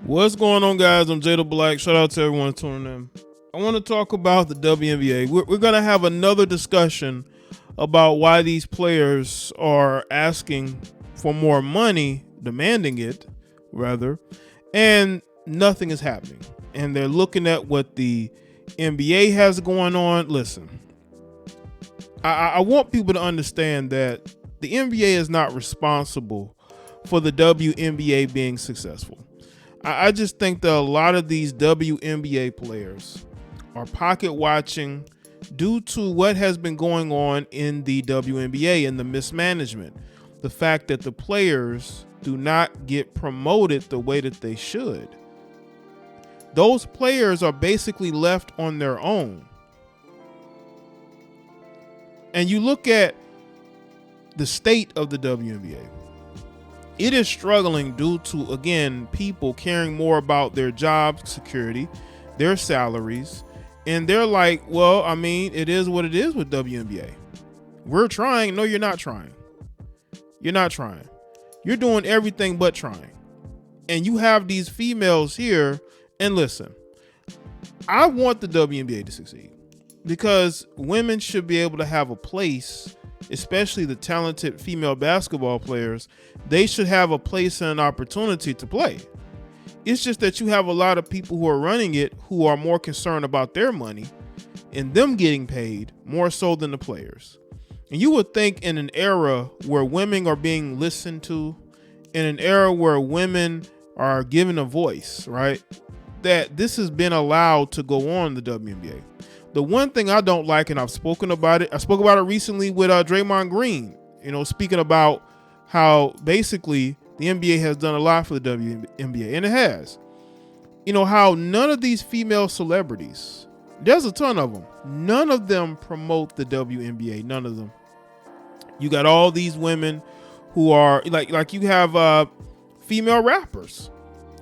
What's going on, guys? I'm Jaye Black. Shout out to everyone tuning in. I want to talk about the WNBA. We're going to have another discussion about why these players are asking for more money, demanding it, rather, and nothing is happening. And they're looking at what the NBA has going on. Listen, I want people to understand that the NBA is not responsible for the WNBA being successful. I just think that a lot of these WNBA players are pocket watching due to what has been going on in the WNBA and the mismanagement. The fact that the players do not get promoted the way that they should. Those players are basically left on their own. And you look at the state of the WNBA. It is struggling due to, again, people caring more about their job security, their salaries, and they're like, well, I mean, it is what it is with WNBA. We're trying. No, you're not trying. You're not trying. You're doing everything but trying. And you have these females here, and listen, I want the WNBA to succeed because women should be able to have a place, especially the talented female basketball players. They should have a place and an opportunity to play. It's just that you have a lot of people who are running it who are more concerned about their money and them getting paid more so than the players. And you would think in an era where women are being listened to, in an era where women are given a voice, right, that this has been allowed to go on in the WNBA. The one thing I don't like, and I've spoken about it, I spoke about it recently with Draymond Green, speaking about how basically the NBA has done a lot for the WNBA, and it has. How none of these female celebrities, there's a ton of them, none of them promote the WNBA, none of them. You got all these women who are, like you have female rappers,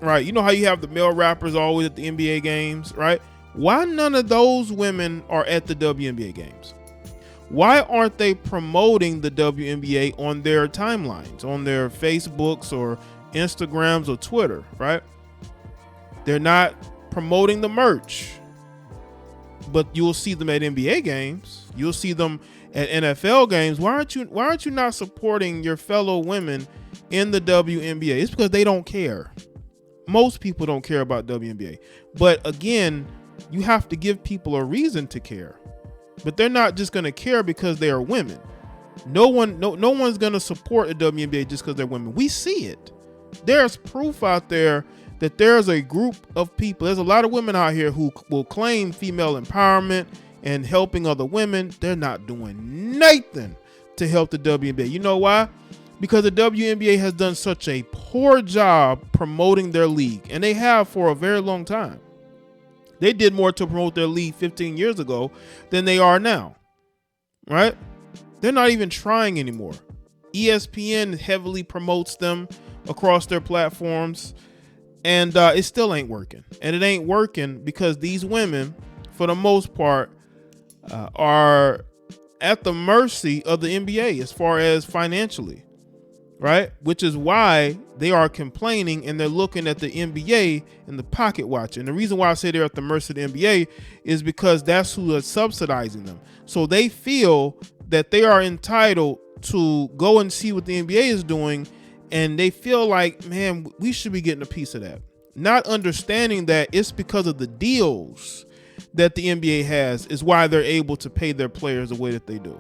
right? You know how you have the male rappers always at the NBA games, right? Why none of those women are at the WNBA games? Why aren't they promoting the WNBA on their timelines, on their Facebooks or Instagrams or Twitter, right? They're not promoting the merch, but you'll see them at NBA games. You'll see them at NFL games. Why aren't you not supporting your fellow women in the WNBA? It's because they don't care. Most people don't care about WNBA. But again, you have to give people a reason to care, but they're not just going to care because they are women. No one's going to support the WNBA just because they're women. We see it. There's proof out there that there's a group of people. There's a lot of women out here who will claim female empowerment and helping other women. They're not doing nothing to help the WNBA. You know why? Because the WNBA has done such a poor job promoting their league, and they have for a very long time. They did more to promote their league 15 years ago than they are now, right? They're not even trying anymore. ESPN heavily promotes them across their platforms, and it still ain't working. And it ain't working because these women, for the most part, are at the mercy of the NBA as far as financially, right? Which is why they are complaining and they're looking at the NBA and the pocket watch. And the reason why I say they're at the mercy of the NBA is because that's who is subsidizing them. So they feel that they are entitled to go and see what the NBA is doing. And they feel like, man, we should be getting a piece of that. Not understanding that it's because of the deals that the NBA has is why they're able to pay their players the way that they do.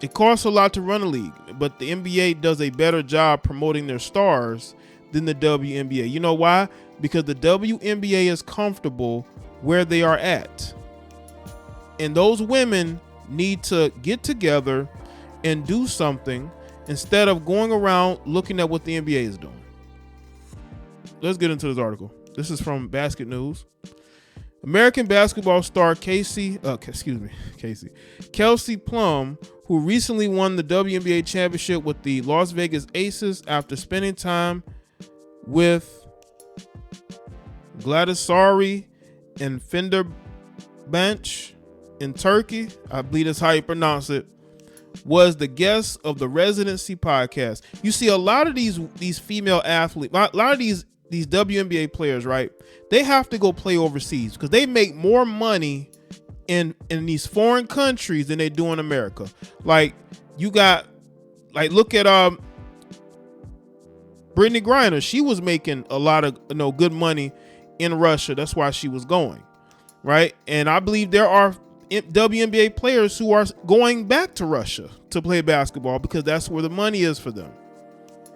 It costs a lot to run a league, but the NBA does a better job promoting their stars than the WNBA. You know why? Because the WNBA is comfortable where they are at. And those women need to get together and do something instead of going around looking at what the NBA is doing. Let's get into this article. This is from Basket News. American basketball star Kelsey Plum, who recently won the WNBA championship with the Las Vegas Aces after spending time with Galatasaray and Fenerbahce in Turkey, I believe that's how you pronounce it, was the guest of the Residency podcast. You see a lot of these female athletes, a lot of these these WNBA players, right? They have to go play overseas because they make more money in these foreign countries than they do in America. Like you got, like look at Brittany Griner. She was making a lot of good money in Russia. That's why she was going, right? And I believe there are WNBA players who are going back to Russia to play basketball because that's where the money is for them,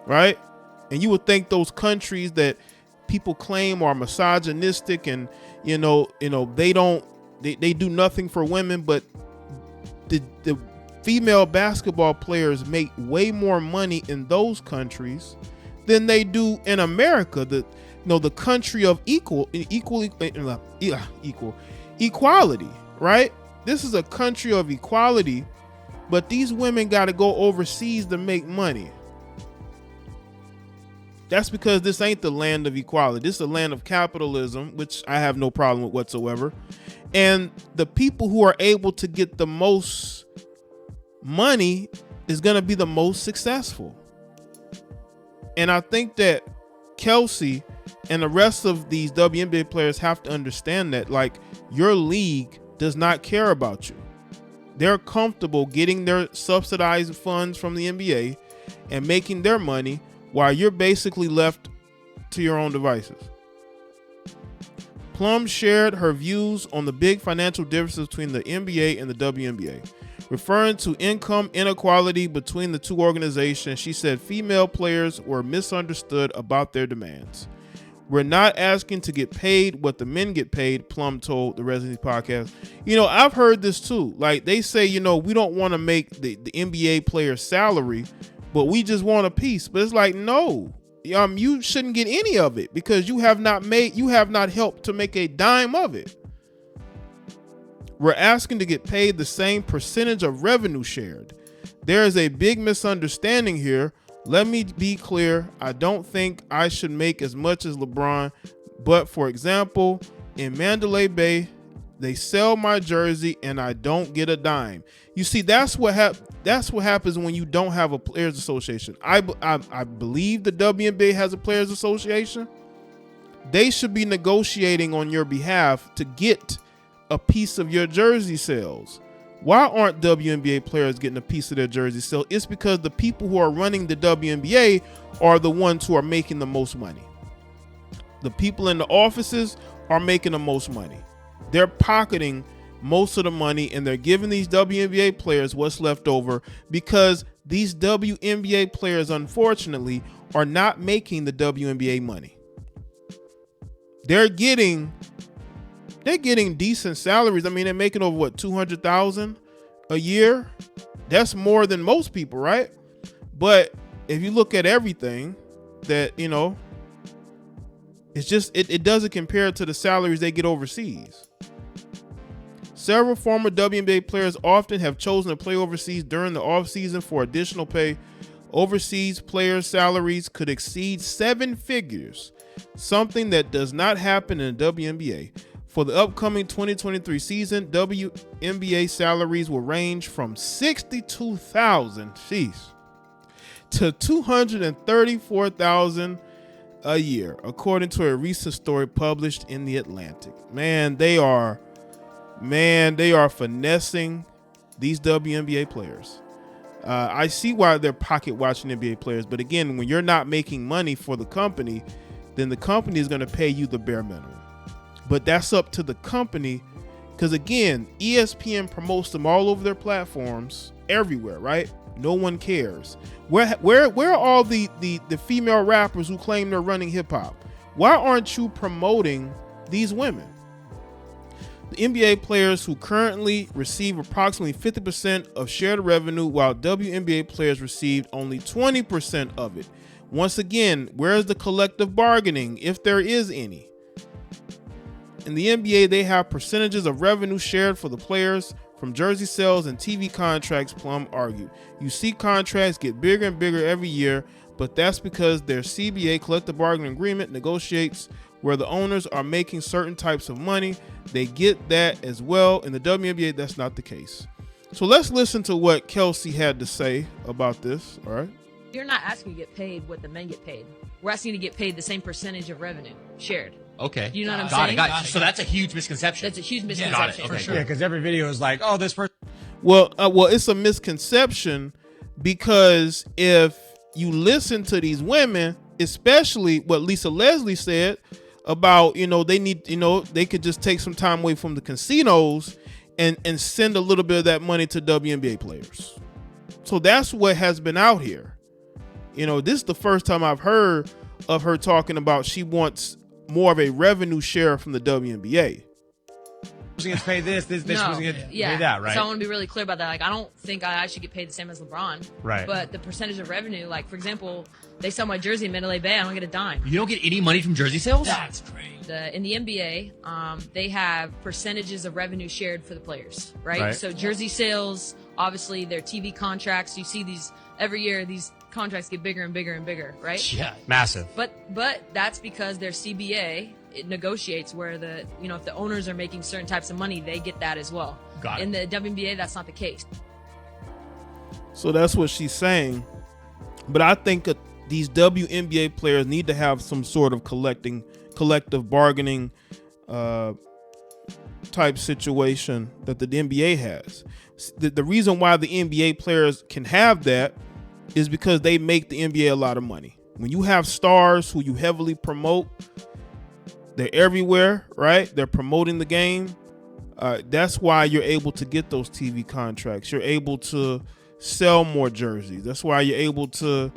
right? And you would think those countries that people claim are misogynistic and they do nothing for women, but the female basketball players make way more money in those countries than they do in America. The country of equality, right? This is a country of equality, but these women got to go overseas to make money. That's because this ain't the land of equality. This is the land of capitalism, which I have no problem with whatsoever. And the people who are able to get the most money is going to be the most successful. And I think that Kelsey and the rest of these WNBA players have to understand that, like, your league does not care about you. They're comfortable getting their subsidized funds from the NBA and making their money while you're basically left to your own devices. Plum shared her views on the big financial differences between the NBA and the WNBA. Referring to income inequality between the two organizations, she said female players were misunderstood about their demands. We're not asking to get paid what the men get paid, Plum told the Residency podcast. I've heard this too. Like they say, we don't want to make the NBA player's salary, but we just want a piece. But it's like, no, you shouldn't get any of it because you have not helped to make a dime of it. We're asking to get paid the same percentage of revenue shared. There is a big misunderstanding here. Let me be clear. I don't think I should make as much as LeBron, but for example, in Mandalay Bay, they sell my jersey and I don't get a dime. You see, that's what happens when you don't have a players association. I believe the WNBA has a players association. They should be negotiating on your behalf to get a piece of your jersey sales. Why aren't WNBA players getting a piece of their jersey sales? It's because the people who are running the WNBA are the ones who are making the most money. The people in the offices are making the most money. They're pocketing most of the money and they're giving these WNBA players what's left over because these WNBA players, unfortunately, are not making the WNBA money. They're getting decent salaries. I mean, they're making over what, $200,000 a year. That's more than most people, right? But if you look at everything, that it's just it doesn't compare to the salaries they get overseas. Several former WNBA players often have chosen to play overseas during the offseason for additional pay. Overseas players' salaries could exceed 7 figures, something that does not happen in the WNBA. For the upcoming 2023 season, WNBA salaries will range from $62,000 to $234,000 a year, according to a recent story published in The Atlantic. Man, they are finessing these WNBA players. I see why they're pocket watching NBA players, but again, when you're not making money for the company, then the company is going to pay you the bare minimum. But that's up to the company, because again, ESPN promotes them all over their platforms everywhere, right? No one cares. Where are all the female rappers who claim they're running hip hop? Why aren't you promoting these women? The NBA players who currently receive approximately 50% of shared revenue, while WNBA players received only 20% of it. Once again, where's the collective bargaining, if there is any? In the NBA, they have percentages of revenue shared for the players from jersey sales and TV contracts, Plum argued. You see contracts get bigger and bigger every year, but that's because their CBA, collective bargaining agreement, negotiates where the owners are making certain types of money. They get that as well. In the WNBA, that's not the case. So let's listen to what Kelsey had to say about this. All right. You're not asking to get paid what the men get paid. we're asking to get paid the same percentage of revenue shared. Okay. You know what I'm saying? Got it. So that's a huge misconception. That's a huge misconception. Got it. Okay, Yeah, because every video is like, oh, this person. Well, it's a misconception because if you listen to these women, especially what Lisa Leslie said about, they need, they could just take some time away from the casinos and send a little bit of that money to WNBA players. So that's what has been out here. This is the first time I've heard of her talking about she wants more of a revenue share from the WNBA. Person gets paid this person gets paid that, right? So I want to be really clear about that. Like, I don't think I should get paid the same as LeBron. Right. But the percentage of revenue, like, for example, they sell my jersey in Mandalay Bay, I don't get a dime. You don't get any money from jersey sales? That's great. In the NBA, they have percentages of revenue shared for the players, right? So jersey sales, obviously their TV contracts, you see these every year, these contracts get bigger and bigger and bigger, right? Yeah. Massive. But that's because their CBA, it negotiates where if the owners are making certain types of money, they get that as well. Got it. In the WNBA, that's not the case. So that's what she's saying. But I think these WNBA players need to have some sort of collective bargaining type situation that the NBA has. The reason why the NBA players can have that is because they make the NBA a lot of money. When you have stars who you heavily promote, they're everywhere, right? They're promoting the game. That's why you're able to get those TV contracts. You're able to sell more jerseys. That's why you're able to,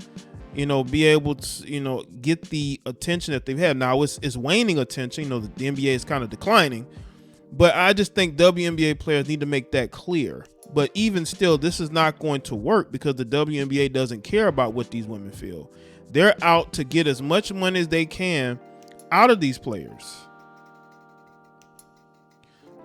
be able to, get the attention that they've had. Now it's waning attention. The NBA is kind of declining, but I just think WNBA players need to make that clear. But even still, this is not going to work because the WNBA doesn't care about what these women feel. They're out to get as much money as they can out of these players.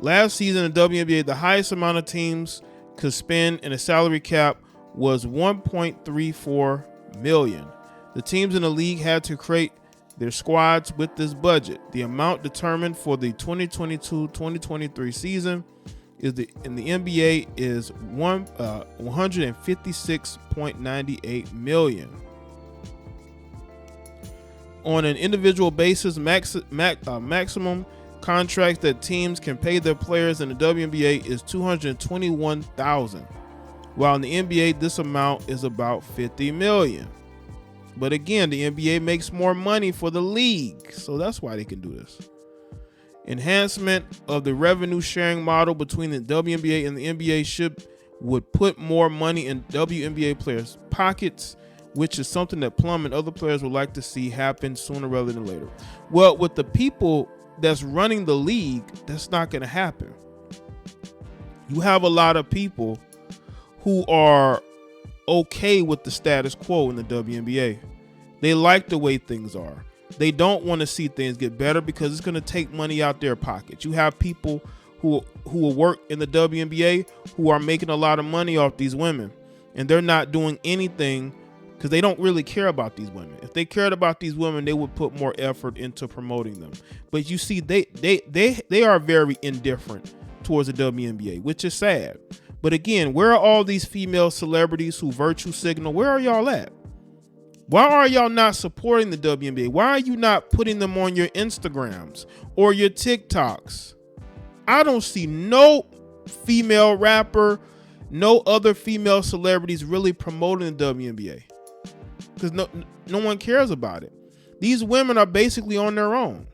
Last season in the WNBA, the highest amount of teams could spend in a salary cap was $1.34 million. The teams in the league had to create their squads with this budget. The amount determined for the 2022-2023 season in the NBA is $156.98 million. On an individual basis, maximum contracts that teams can pay their players in the WNBA is $221,000, while in the NBA this amount is about $50 million. But again, the NBA makes more money for the league, so that's why they can do this. Enhancement of the revenue sharing model between the WNBA and the NBA would put more money in WNBA players' pockets, which is something that Plum and other players would like to see happen sooner rather than later. Well, with the people that's running the league, that's not going to happen. You have a lot of people who are okay with the status quo in the WNBA. They like the way things are. They don't want to see things get better because it's going to take money out their pockets. You have people who will work in the WNBA who are making a lot of money off these women, and they're not doing anything because they don't really care about these women. If they cared about these women, they would put more effort into promoting them. But you see, they are very indifferent towards the WNBA, which is sad. But again, where are all these female celebrities who virtue signal? Where are y'all at? Why are y'all not supporting the WNBA? Why are you not putting them on your Instagrams or your TikToks? I don't see no female rapper, no other female celebrities really promoting the WNBA because no one cares about it. These women are basically on their own,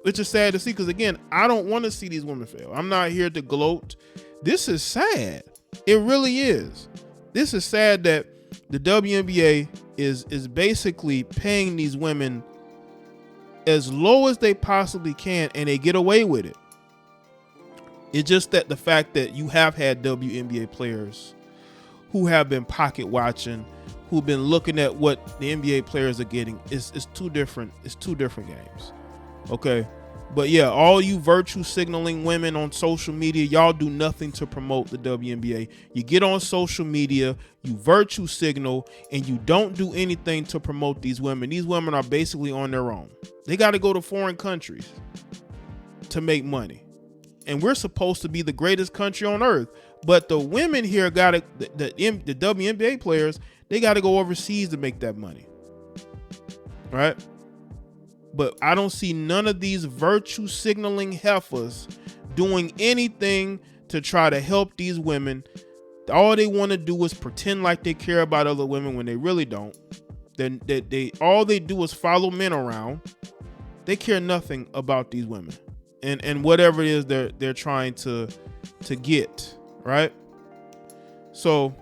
which is sad to see because, again, I don't want to see these women fail. I'm not here to gloat. This is sad. It really is. This is sad that the WNBA is basically paying these women as low as they possibly can, and they get away with it. It's just that the fact that you have had WNBA players who have been pocket watching, who've been looking at what the NBA players are getting, is two different. It's two different games. Okay. But yeah, all you virtue signaling women on social media, y'all do nothing to promote the WNBA. You get on social media, you virtue signal, and you don't do anything to promote these women. These women are basically on their own. They got to go to foreign countries to make money. And we're supposed to be the greatest country on earth. But the women here got to, the WNBA players, they got to go overseas to make that money. right? But I don't see none of these virtue signaling heifers doing anything to try to help these women. All they want to do is pretend like they care about other women when they really don't. Then they all they do is follow men around. They care nothing about these women and whatever it is they're trying to get, right? So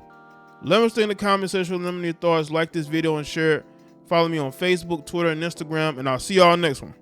let me stay in the comment section. Let me know your thoughts. Like this video and share it. Follow me on Facebook, Twitter, and Instagram, and I'll see y'all next one.